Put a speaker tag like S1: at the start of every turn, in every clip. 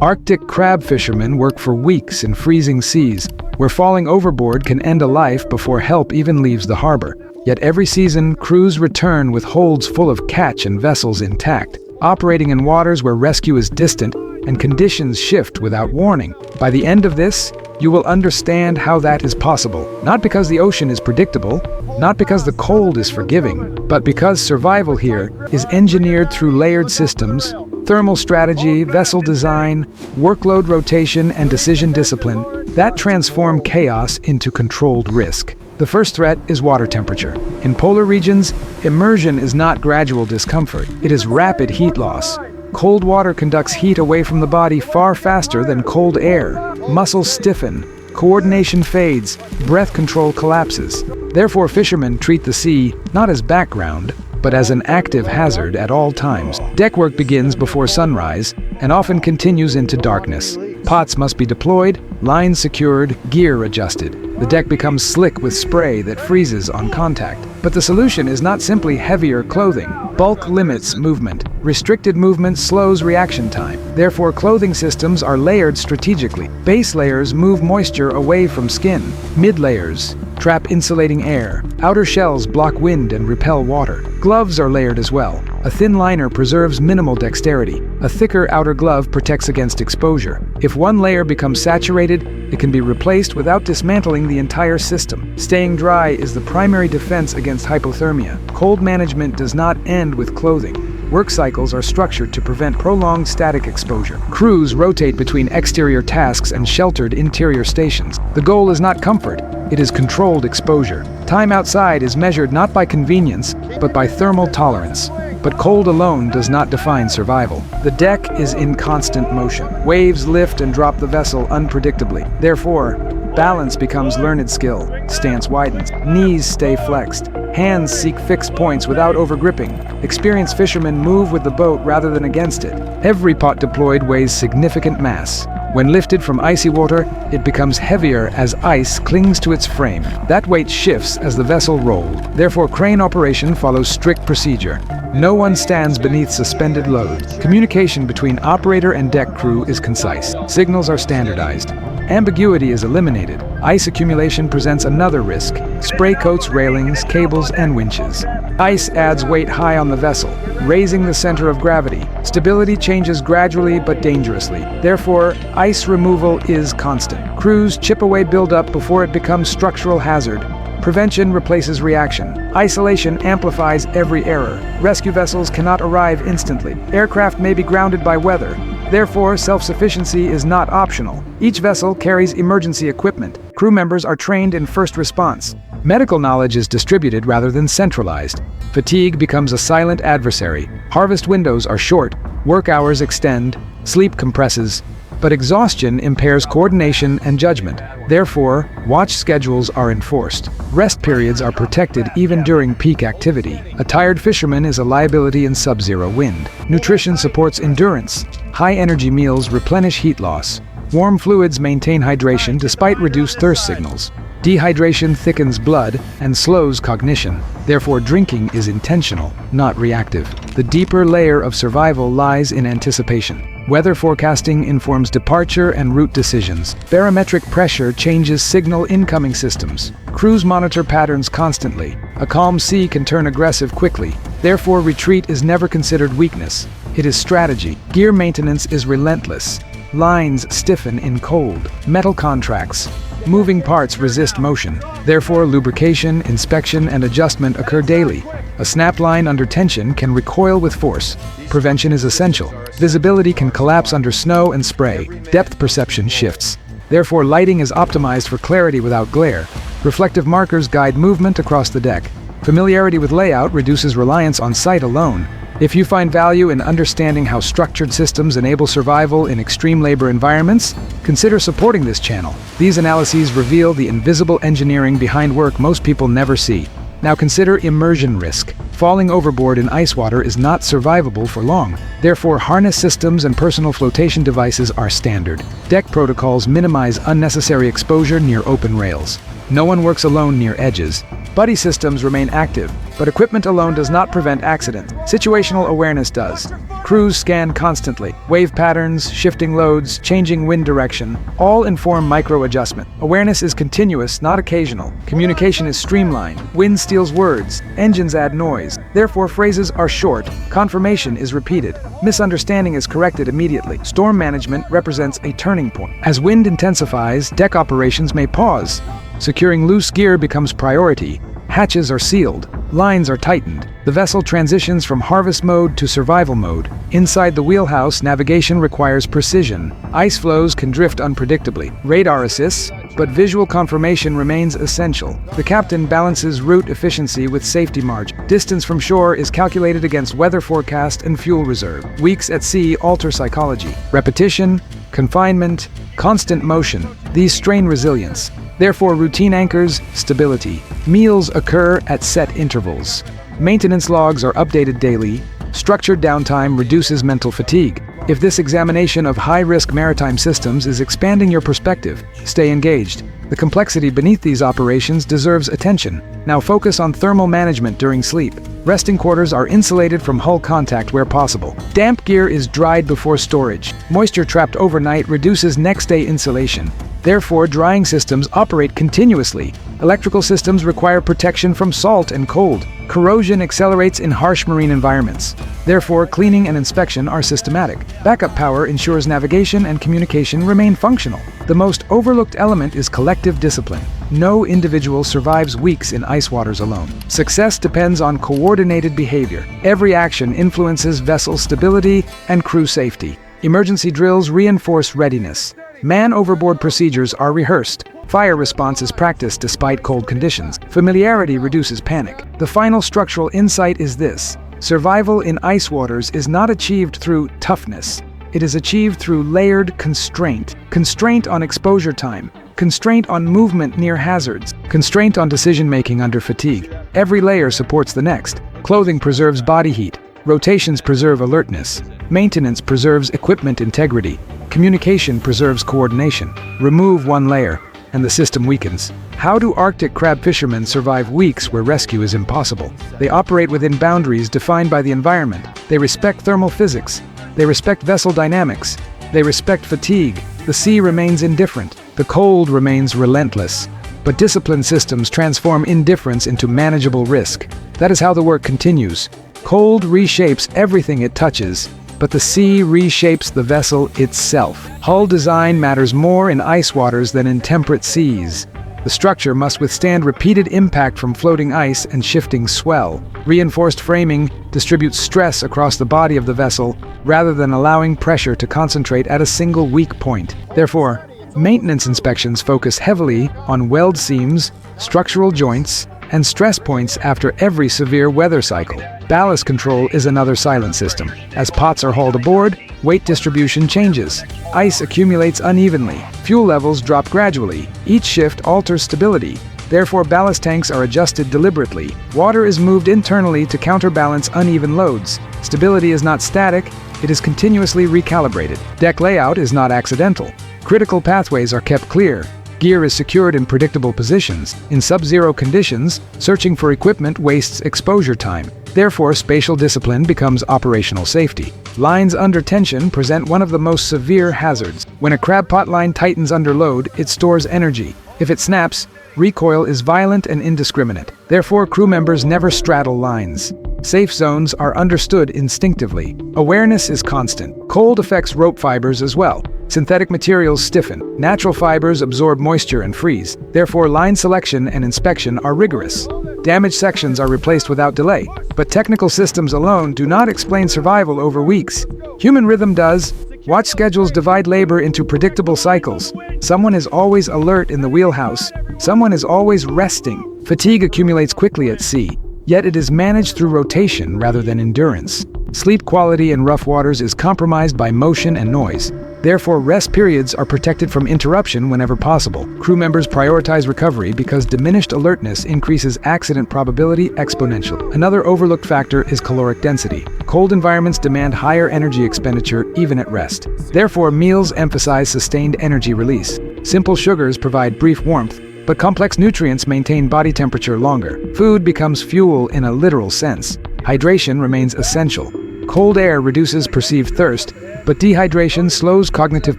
S1: Arctic crab fishermen work for weeks in freezing seas, where falling overboard can end a life before help even leaves the harbor. Yet every season, crews return with holds full of catch and vessels intact, operating in waters where rescue is distant and conditions shift without warning. By the end of this, you will understand how that is possible. Not because the ocean is predictable, not because the cold is forgiving, but because survival here is engineered through layered systems, thermal strategy, vessel design, workload rotation, and decision discipline that transform chaos into controlled risk. The first threat is water temperature. In polar regions, immersion is not gradual discomfort, it is rapid heat loss. Cold water conducts heat away from the body far faster than cold air. Muscles stiffen, coordination fades, breath control collapses. Therefore, fishermen treat the sea not as background, but as an active hazard at all times. Deck work begins before sunrise and often continues into darkness. Pots must be deployed, lines secured, gear adjusted. The deck becomes slick with spray that freezes on contact. But the solution is not simply heavier clothing. Bulk limits movement. Restricted movement slows reaction time. Therefore, clothing systems are layered strategically. Base layers move moisture away from skin. Mid layers trap insulating air. Outer shells block wind and repel water. Gloves are layered as well. A thin liner preserves minimal dexterity. A thicker outer glove protects against exposure. If one layer becomes saturated, it can be replaced without dismantling the entire system. Staying dry is the primary defense against hypothermia. Cold management does not end with clothing. Work cycles are structured to prevent prolonged static exposure. Crews rotate between exterior tasks and sheltered interior stations. The goal is not comfort, it is controlled exposure. Time outside is measured not by convenience, but by thermal tolerance. But cold alone does not define survival. The deck is in constant motion. Waves lift and drop the vessel unpredictably. Therefore, balance becomes learned skill. Stance widens. Knees stay flexed. Hands seek fixed points without overgripping. Experienced fishermen move with the boat rather than against it. Every pot deployed weighs significant mass. When lifted from icy water, it becomes heavier as ice clings to its frame. That weight shifts as the vessel rolls. Therefore, crane operation follows strict procedure. No one stands beneath suspended load. Communication between operator and deck crew is concise. Signals are standardized. Ambiguity is eliminated. Ice accumulation presents another risk. Spray coats railings, cables, and winches. Ice adds weight high on the vessel, raising the center of gravity. Stability changes gradually but dangerously. Therefore, ice removal is constant. Crews chip away buildup before it becomes structural hazard. Prevention replaces reaction. Isolation amplifies every error. Rescue vessels cannot arrive instantly. Aircraft may be grounded by weather. Therefore, self-sufficiency is not optional. Each vessel carries emergency equipment. Crew members are trained in first response. Medical knowledge is distributed rather than centralized. Fatigue becomes a silent adversary. Harvest windows are short, work hours extend, sleep compresses, but exhaustion impairs coordination and judgment. Therefore, watch schedules are enforced. Rest periods are protected even during peak activity. A tired fisherman is a liability in subzero wind. Nutrition supports endurance. High-energy meals replenish heat loss. Warm fluids maintain hydration despite reduced thirst signals. Dehydration thickens blood and slows cognition. Therefore, drinking is intentional, not reactive. The deeper layer of survival lies in anticipation. Weather forecasting informs departure and route decisions. Barometric pressure changes signal incoming systems. Crews monitor patterns constantly. A calm sea can turn aggressive quickly. Therefore, retreat is never considered weakness. It is strategy. Gear maintenance is relentless. Lines stiffen in cold. Metal contracts. Moving parts resist motion. Therefore, lubrication, inspection, and adjustment occur daily. A snap line under tension can recoil with force. Prevention is essential. Visibility can collapse under snow and spray. Depth perception shifts. Therefore, lighting is optimized for clarity without glare. Reflective markers guide movement across the deck. Familiarity with layout reduces reliance on sight alone. If you find value in understanding how structured systems enable survival in extreme labor environments, consider supporting this channel. These analyses reveal the invisible engineering behind work most people never see. Now consider immersion risk. Falling overboard in ice water is not survivable for long. Therefore, harness systems and personal flotation devices are standard. Deck protocols minimize unnecessary exposure near open rails. No one works alone near edges. Buddy systems remain active. But equipment alone does not prevent accidents. Situational awareness does. Crews scan constantly. Wave patterns, shifting loads, changing wind direction, all inform micro-adjustment. Awareness is continuous, not occasional. Communication is streamlined. Wind steals words. Engines add noise. Therefore, phrases are short. Confirmation is repeated. Misunderstanding is corrected immediately. Storm management represents a turning point. As wind intensifies, deck operations may pause. Securing loose gear becomes priority. Hatches are sealed. Lines are tightened. The vessel transitions from harvest mode to survival mode. Inside the wheelhouse, navigation requires precision. Ice flows can drift unpredictably. Radar assists, but visual confirmation remains essential. The captain balances route efficiency with safety margin. Distance from shore is calculated against weather forecast and fuel reserve. Weeks at sea alter psychology. Repetition, confinement, constant motion. These strain resilience. Therefore, routine anchors stability. Meals occur at set intervals. Maintenance logs are updated daily. Structured downtime reduces mental fatigue. If this examination of high-risk maritime systems is expanding your perspective, stay engaged. The complexity beneath these operations deserves attention. Now focus on thermal management during sleep. Resting quarters are insulated from hull contact where possible. Damp gear is dried before storage. Moisture trapped overnight reduces next-day insulation. Therefore, drying systems operate continuously. Electrical systems require protection from salt and cold. Corrosion accelerates in harsh marine environments. Therefore, cleaning and inspection are systematic. Backup power ensures navigation and communication remain functional. The most overlooked element is collective discipline. No individual survives weeks in ice waters alone. Success depends on coordinated behavior. Every action influences vessel stability and crew safety. Emergency drills reinforce readiness. Man-overboard procedures are rehearsed. Fire response is practiced despite cold conditions. Familiarity reduces panic. The final structural insight is this: survival in ice waters is not achieved through toughness. It is achieved through layered constraint. Constraint on exposure time. Constraint on movement near hazards. Constraint on decision-making under fatigue. Every layer supports the next. Clothing preserves body heat. Rotations preserve alertness. Maintenance preserves equipment integrity. Communication preserves coordination. Remove one layer, and the system weakens. How do Arctic crab fishermen survive weeks where rescue is impossible? They operate within boundaries defined by the environment. They respect thermal physics. They respect vessel dynamics. They respect fatigue. The sea remains indifferent. The cold remains relentless. But disciplined systems transform indifference into manageable risk. That is how the work continues. Cold reshapes everything it touches, but the sea reshapes the vessel itself. Hull design matters more in ice waters than in temperate seas. The structure must withstand repeated impact from floating ice and shifting swell. Reinforced framing distributes stress across the body of the vessel rather than allowing pressure to concentrate at a single weak point. Therefore, maintenance inspections focus heavily on weld seams, structural joints, and stress points after every severe weather cycle. Ballast control is another silent system. As pots are hauled aboard, weight distribution changes. Ice accumulates unevenly. Fuel levels drop gradually. Each shift alters stability. Therefore, ballast tanks are adjusted deliberately. Water is moved internally to counterbalance uneven loads. Stability is not static, it is continuously recalibrated. Deck layout is not accidental. Critical pathways are kept clear. Gear is secured in predictable positions. In subzero conditions, searching for equipment wastes exposure time. Therefore, spatial discipline becomes operational safety. Lines under tension present one of the most severe hazards. When a crab pot line tightens under load, it stores energy. If it snaps, recoil is violent and indiscriminate. Therefore, crew members never straddle lines. Safe zones are understood instinctively. Awareness is constant. Cold affects rope fibers as well. Synthetic materials stiffen. Natural fibers absorb moisture and freeze. Therefore, line selection and inspection are rigorous. Damaged sections are replaced without delay. But technical systems alone do not explain survival over weeks. Human rhythm does. Watch schedules divide labor into predictable cycles. Someone is always alert in the wheelhouse. Someone is always resting. Fatigue accumulates quickly at sea, yet it is managed through rotation rather than endurance. Sleep quality in rough waters is compromised by motion and noise. Therefore, rest periods are protected from interruption whenever possible. Crew members prioritize recovery because diminished alertness increases accident probability exponentially. Another overlooked factor is caloric density. Cold environments demand higher energy expenditure even at rest. Therefore, meals emphasize sustained energy release. Simple sugars provide brief warmth. but complex nutrients maintain body temperature longer. Food becomes fuel in a literal sense. Hydration remains essential. Cold air reduces perceived thirst, but dehydration slows cognitive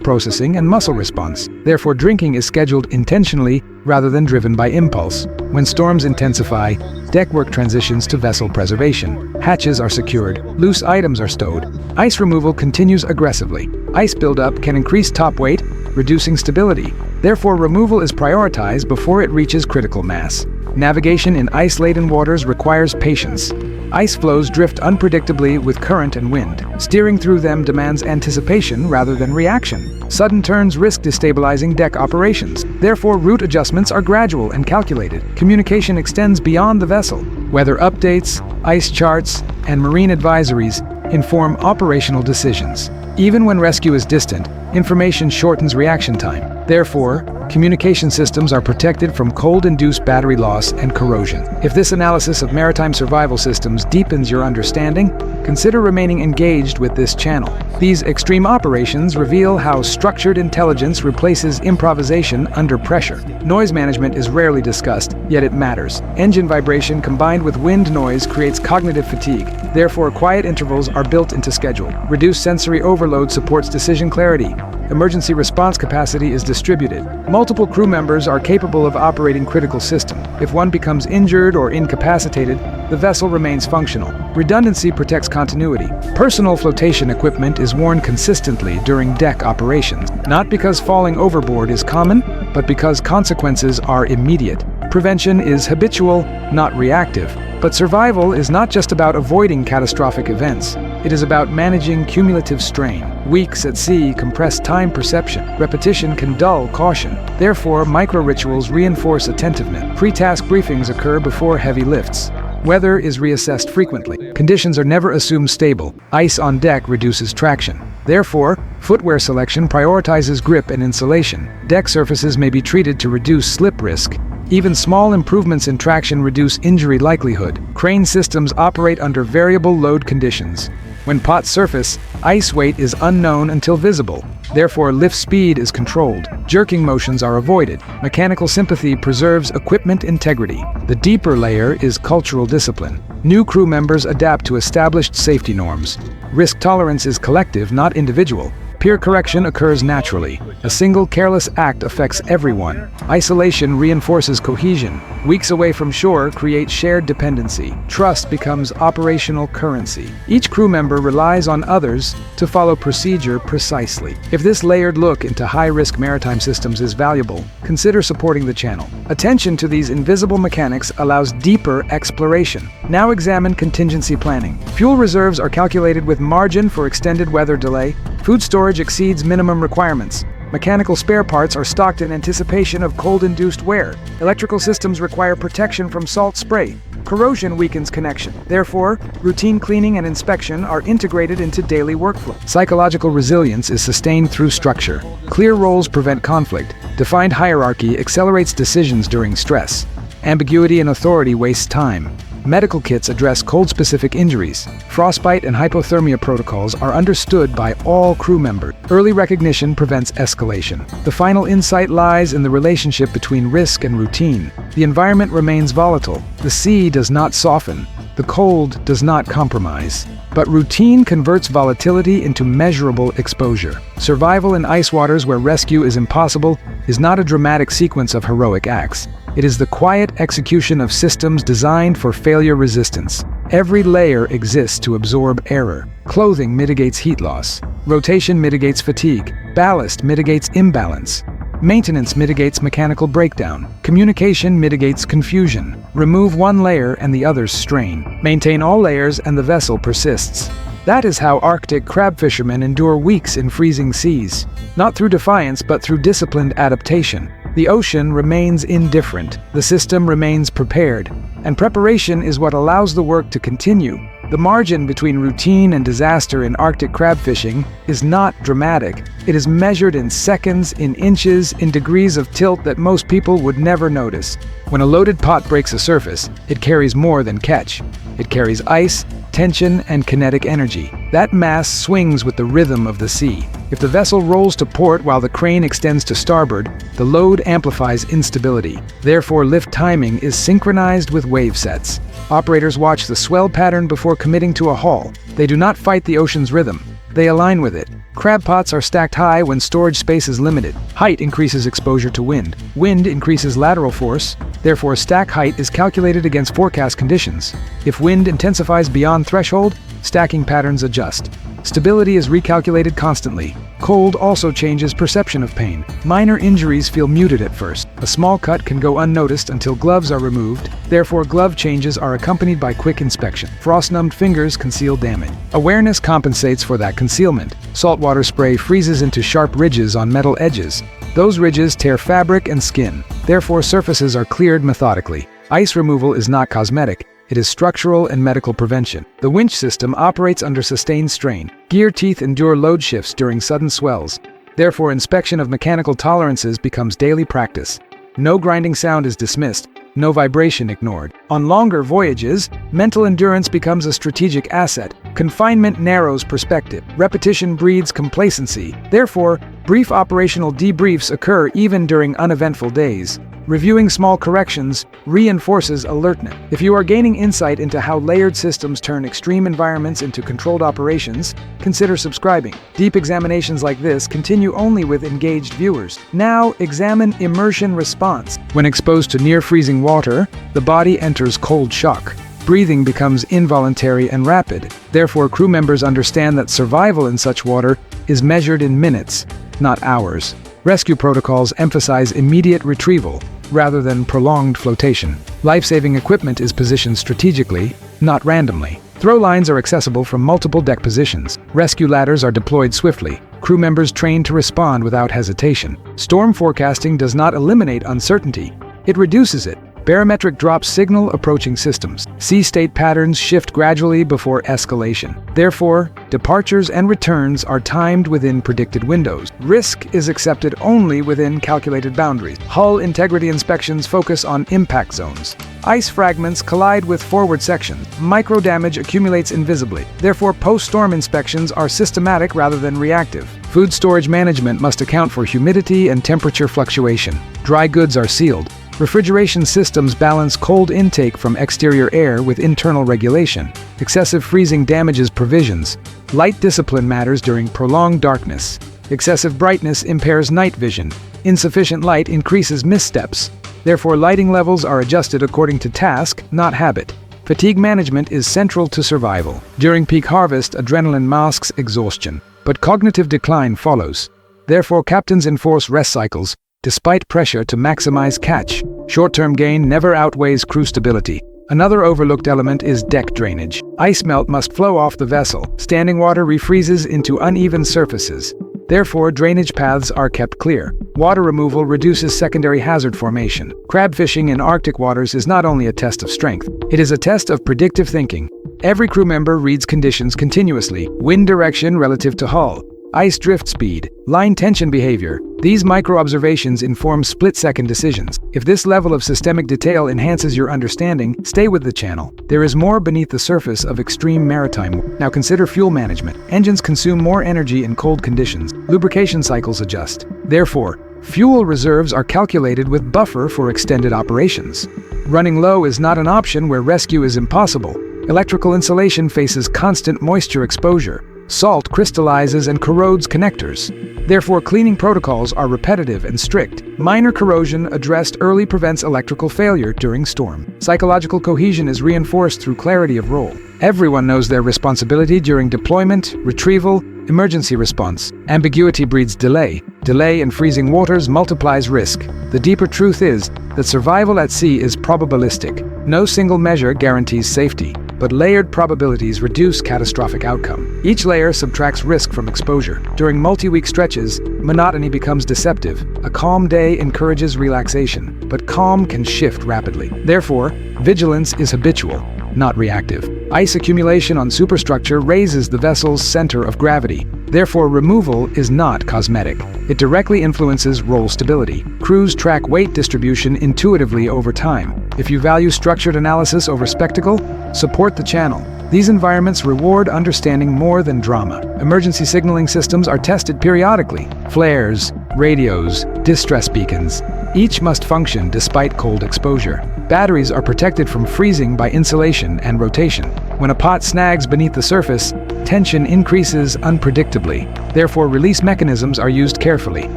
S1: processing and muscle response. Therefore, drinking is scheduled intentionally rather than driven by impulse. When storms intensify, deck work transitions to vessel preservation. Hatches are secured, loose items are stowed. Ice removal continues aggressively. Ice buildup can increase top weight, reducing stability. Therefore, removal is prioritized before it reaches critical mass. Navigation in ice-laden waters requires patience. Ice flows drift unpredictably with current and wind. Steering through them demands anticipation rather than reaction. Sudden turns risk destabilizing deck operations. Therefore, route adjustments are gradual and calculated. Communication extends beyond the vessel. Weather updates, ice charts, and marine advisories inform operational decisions. Even when rescue is distant, information shortens reaction time. Therefore, communication systems are protected from cold-induced battery loss and corrosion. If this analysis of maritime survival systems deepens your understanding, consider remaining engaged with this channel. These extreme operations reveal how structured intelligence replaces improvisation under pressure. Noise management is rarely discussed, yet it matters. Engine vibration combined with wind noise creates cognitive fatigue. Therefore, quiet intervals are built into schedule. Reduced sensory overload supports decision clarity. Emergency response capacity is distributed. Multiple crew members are capable of operating critical systems. If one becomes injured or incapacitated, the vessel remains functional. Redundancy protects continuity. Personal flotation equipment is worn consistently during deck operations, not because falling overboard is common, but because consequences are immediate. Prevention is habitual, not reactive. But survival is not just about avoiding catastrophic events. It is about managing cumulative strain. Weeks at sea compress time perception. Repetition can dull caution. Therefore, micro-rituals reinforce attentiveness. Pre-task briefings occur before heavy lifts. Weather is reassessed frequently. Conditions are never assumed stable. Ice on deck reduces traction. Therefore, footwear selection prioritizes grip and insulation. Deck surfaces may be treated to reduce slip risk. Even small improvements in traction reduce injury likelihood. Crane systems operate under variable load conditions. When pots surface, ice weight is unknown until visible. Therefore, lift speed is controlled. Jerking motions are avoided. Mechanical sympathy preserves equipment integrity. The deeper layer is cultural discipline. New crew members adapt to established safety norms. Risk tolerance is collective, not individual. Peer correction occurs naturally. A single careless act affects everyone. Isolation reinforces cohesion. Weeks away from shore create shared dependency. Trust becomes operational currency. Each crew member relies on others to follow procedure precisely. If this layered look into high-risk maritime systems is valuable, consider supporting the channel. Attention to these invisible mechanics allows deeper exploration. Now examine contingency planning. Fuel reserves are calculated with margin for extended weather delay. Food storage exceeds minimum requirements. Mechanical spare parts are stocked in anticipation of cold-induced wear. Electrical systems require protection from salt spray. Corrosion weakens connection. Therefore, routine cleaning and inspection are integrated into daily workflow. Psychological resilience is sustained through structure. Clear roles prevent conflict. Defined hierarchy accelerates decisions during stress. Ambiguity and authority wastes time. Medical kits address cold-specific injuries. Frostbite and hypothermia protocols are understood by all crew members. Early recognition prevents escalation. The final insight lies in the relationship between risk and routine. The environment remains volatile. The sea does not soften. The cold does not compromise. But routine converts volatility into measurable exposure. Survival in ice waters where rescue is impossible is not a dramatic sequence of heroic acts. It is the quiet execution of systems designed for failure resistance. Every layer exists to absorb error. Clothing mitigates heat loss. Rotation mitigates fatigue. Ballast mitigates imbalance. Maintenance mitigates mechanical breakdown. Communication mitigates confusion. Remove one layer and the others strain. Maintain all layers and the vessel persists. That is how Arctic crab fishermen endure weeks in freezing seas. Not through defiance, but through disciplined adaptation. The ocean remains indifferent. The system remains prepared. And preparation is what allows the work to continue. The margin between routine and disaster in Arctic crab fishing is not dramatic. It is measured in seconds, in inches, in degrees of tilt that most people would never notice. When a loaded pot breaks a surface, it carries more than catch. It carries ice, tension, and kinetic energy. That mass swings with the rhythm of the sea. If the vessel rolls to port while the crane extends to starboard, the load amplifies instability. Therefore, lift timing is synchronized with wave sets. Operators watch the swell pattern before committing to a haul. They do not fight the ocean's rhythm. They align with it. Crab pots are stacked high when storage space is limited. Height increases exposure to wind. Wind increases lateral force. Therefore, stack height is calculated against forecast conditions. If wind intensifies beyond threshold, stacking patterns adjust. Stability is recalculated constantly. Cold also changes perception of pain. Minor injuries feel muted at first. A small cut can go unnoticed until gloves are removed. Therefore, glove changes are accompanied by quick inspection. Frost-numbed fingers conceal damage. Awareness compensates for that concealment. Saltwater spray freezes into sharp ridges on metal edges. Those ridges tear fabric and skin. Therefore, surfaces are cleared methodically. Ice removal is not cosmetic. It is structural and medical prevention. The winch system operates under sustained strain. Gear teeth endure load shifts during sudden swells. Therefore, inspection of mechanical tolerances becomes daily practice. No grinding sound is dismissed, no vibration ignored. On longer voyages, mental endurance becomes a strategic asset. Confinement narrows perspective. Repetition breeds complacency. Therefore, brief operational debriefs occur even during uneventful days. Reviewing small corrections reinforces alertness. If you are gaining insight into how layered systems turn extreme environments into controlled operations, consider subscribing. Deep examinations like this continue only with engaged viewers. Now, examine immersion response. When exposed to near-freezing water, the body enters cold shock. Breathing becomes involuntary and rapid. Therefore, crew members understand that survival in such water is measured in minutes, not hours. Rescue protocols emphasize immediate retrieval rather than prolonged flotation. Life-saving equipment is positioned strategically, not randomly. Throw lines are accessible from multiple deck positions. Rescue ladders are deployed swiftly. Crew members trained to respond without hesitation. Storm forecasting does not eliminate uncertainty. It reduces it. Barometric drops signal approaching systems. Sea state patterns shift gradually before escalation. Therefore, departures and returns are timed within predicted windows. Risk is accepted only within calculated boundaries. Hull integrity inspections focus on impact zones. Ice fragments collide with forward sections. Micro damage accumulates invisibly. Therefore, post-storm inspections are systematic rather than reactive. Food storage management must account for humidity and temperature fluctuation. Dry goods are sealed. Refrigeration systems balance cold intake from exterior air with internal regulation. Excessive freezing damages provisions. Light discipline matters during prolonged darkness. Excessive brightness impairs night vision. Insufficient light increases missteps. Therefore, lighting levels are adjusted according to task, not habit. Fatigue management is central to survival. During peak harvest, adrenaline masks exhaustion, but cognitive decline follows. Therefore, captains enforce rest cycles, despite pressure to maximize catch. Short-term gain never outweighs crew stability. Another overlooked element is deck drainage. Ice melt must flow off the vessel. Standing water refreezes into uneven surfaces. Therefore, drainage paths are kept clear. Water removal reduces secondary hazard formation. Crab fishing in Arctic waters is not only a test of strength, it is a test of predictive thinking. Every crew member reads conditions continuously: wind direction relative to hull, ice drift speed, line tension behavior. These micro-observations inform split-second decisions. If this level of systemic detail enhances your understanding, stay with the channel. There is more beneath the surface of extreme maritime. Now consider fuel management. Engines consume more energy in cold conditions. Lubrication cycles adjust. Therefore, fuel reserves are calculated with buffer for extended operations. Running low is not an option where rescue is impossible. Electrical insulation faces constant moisture exposure. Salt crystallizes and corrodes connectors. Therefore, cleaning protocols are repetitive and strict. Minor corrosion addressed early prevents electrical failure during storm. Psychological cohesion is reinforced through clarity of role. Everyone knows their responsibility during deployment, retrieval, emergency response. Ambiguity breeds delay. Delay in freezing waters multiplies risk. The deeper truth is that survival at sea is probabilistic. No single measure guarantees safety, but layered probabilities reduce catastrophic outcome. Each layer subtracts risk from exposure. During multi-week stretches, monotony becomes deceptive. A calm day encourages relaxation, but calm can shift rapidly. Therefore, vigilance is habitual, not reactive. Ice accumulation on superstructure raises the vessel's center of gravity. Therefore, removal is not cosmetic. It directly influences roll stability. Crews track weight distribution intuitively over time. If you value structured analysis over spectacle, support the channel. These environments reward understanding more than drama. Emergency signaling systems are tested periodically. Flares, radios, distress beacons. Each must function despite cold exposure. Batteries are protected from freezing by insulation and rotation. When a pot snags beneath the surface, tension increases unpredictably. Therefore, release mechanisms are used carefully.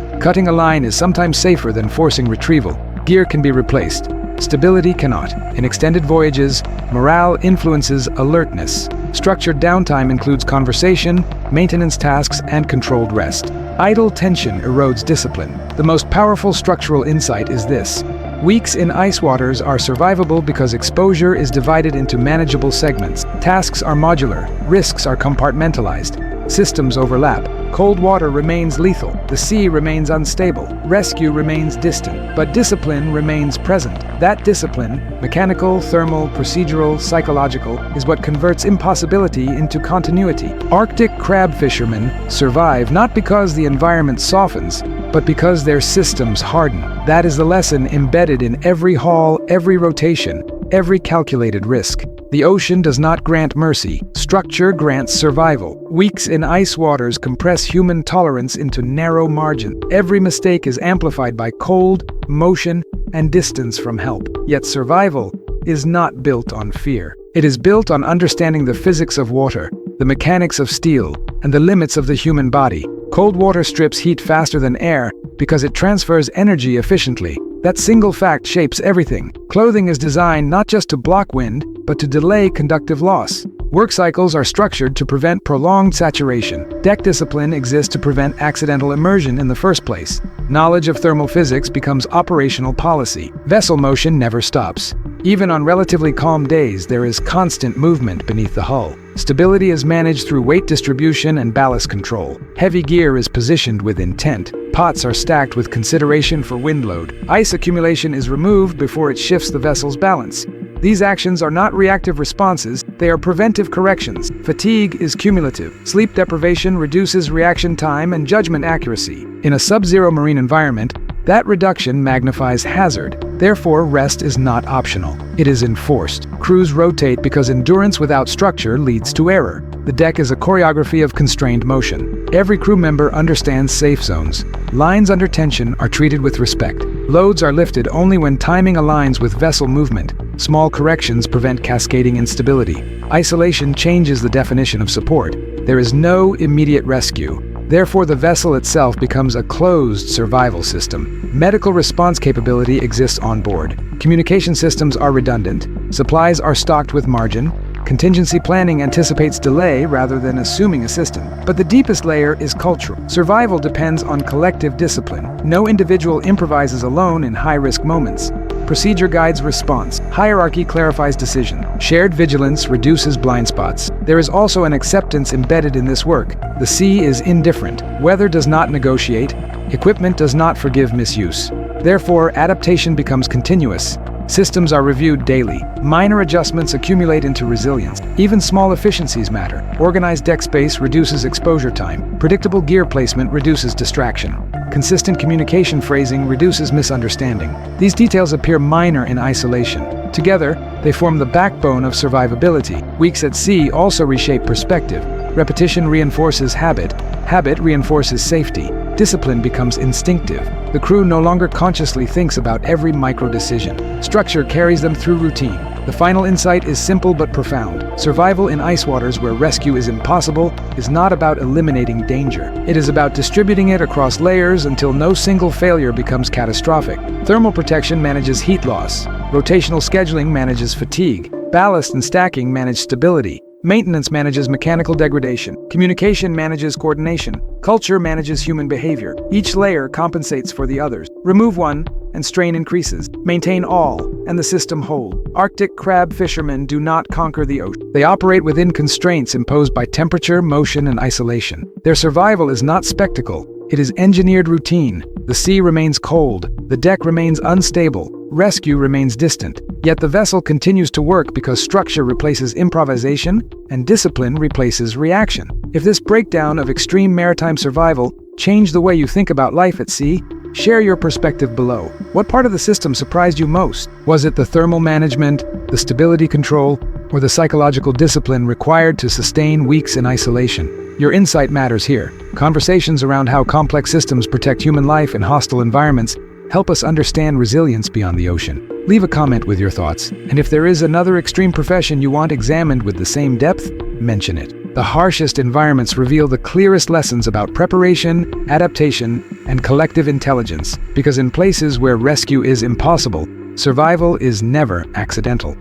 S1: Cutting a line is sometimes safer than forcing retrieval. Gear can be replaced. Stability cannot. In extended voyages, morale influences alertness. Structured downtime includes conversation, maintenance tasks, and controlled rest. Idle tension erodes discipline. The most powerful structural insight is this: weeks in ice waters are survivable because exposure is divided into manageable segments. Tasks are modular, risks are compartmentalized, systems overlap. Cold water remains lethal, the sea remains unstable, rescue remains distant, but discipline remains present. That discipline, mechanical, thermal, procedural, psychological, is what converts impossibility into continuity. Arctic crab fishermen survive not because the environment softens, but because their systems harden. That is the lesson embedded in every haul, every rotation, every calculated risk. The ocean does not grant mercy. Structure grants survival. Weeks in ice waters compress human tolerance into narrow margins. Every mistake is amplified by cold, motion, and distance from help. Yet survival is not built on fear. It is built on understanding the physics of water, the mechanics of steel, and the limits of the human body. Cold water strips heat faster than air because it transfers energy efficiently. That single fact shapes everything. Clothing is designed not just to block wind, but to delay conductive loss. Work cycles are structured to prevent prolonged saturation. Deck discipline exists to prevent accidental immersion in the first place. Knowledge of thermal physics becomes operational policy. Vessel motion never stops. Even on relatively calm days, there is constant movement beneath the hull. Stability is managed through weight distribution and ballast control. Heavy gear is positioned with intent. Pots are stacked with consideration for wind load. Ice accumulation is removed before it shifts the vessel's balance. These actions are not reactive responses, they are preventive corrections. Fatigue is cumulative. Sleep deprivation reduces reaction time and judgment accuracy. In a subzero marine environment, that reduction magnifies hazard. Therefore, rest is not optional. It is enforced. Crews rotate because endurance without structure leads to error. The deck is a choreography of constrained motion. Every crew member understands safe zones. Lines under tension are treated with respect. Loads are lifted only when timing aligns with vessel movement. Small corrections prevent cascading instability. Isolation changes the definition of support. There is no immediate rescue. Therefore, the vessel itself becomes a closed survival system. Medical response capability exists on board. Communication systems are redundant. Supplies are stocked with margin. Contingency planning anticipates delay rather than assuming a system. But the deepest layer is cultural. Survival depends on collective discipline. No individual improvises alone in high-risk moments. Procedure guides response. Hierarchy clarifies decision. Shared vigilance reduces blind spots. There is also an acceptance embedded in this work. The sea is indifferent. Weather does not negotiate. Equipment does not forgive misuse. Therefore, adaptation becomes continuous. Systems are reviewed daily. Minor adjustments accumulate into resilience. Even small efficiencies matter. Organized deck space reduces exposure time. Predictable gear placement reduces distraction. Consistent communication phrasing reduces misunderstanding. These details appear minor in isolation. Together, they form the backbone of survivability. Weeks at sea also reshape perspective. Repetition reinforces habit. Habit reinforces safety. Discipline becomes instinctive. The crew no longer consciously thinks about every micro-decision. Structure carries them through routine. The final insight is simple but profound. Survival in ice waters where rescue is impossible is not about eliminating danger. It is about distributing it across layers until no single failure becomes catastrophic. Thermal protection manages heat loss. Rotational scheduling manages fatigue. Ballast and stacking manage stability. Maintenance manages mechanical degradation. Communication manages coordination. Culture manages human behavior. Each layer compensates for the others. Remove one, and strain increases. Maintain all, and the system whole. Arctic crab fishermen do not conquer the ocean. They operate within constraints imposed by temperature, motion, and isolation. Their survival is not spectacle. It is engineered routine. The sea remains cold. The deck remains unstable. Rescue remains distant. Yet the vessel continues to work because structure replaces improvisation and discipline replaces reaction. If this breakdown of extreme maritime survival changed the way you think about life at sea, share your perspective below. What part of the system surprised you most? Was it the thermal management, the stability control, or the psychological discipline required to sustain weeks in isolation. Your insight matters here. Conversations around how complex systems protect human life in hostile environments help us understand resilience beyond the ocean. Leave a comment with your thoughts, and if there is another extreme profession you want examined with the same depth, mention it. The harshest environments reveal the clearest lessons about preparation, adaptation, and collective intelligence, because in places where rescue is impossible, survival is never accidental.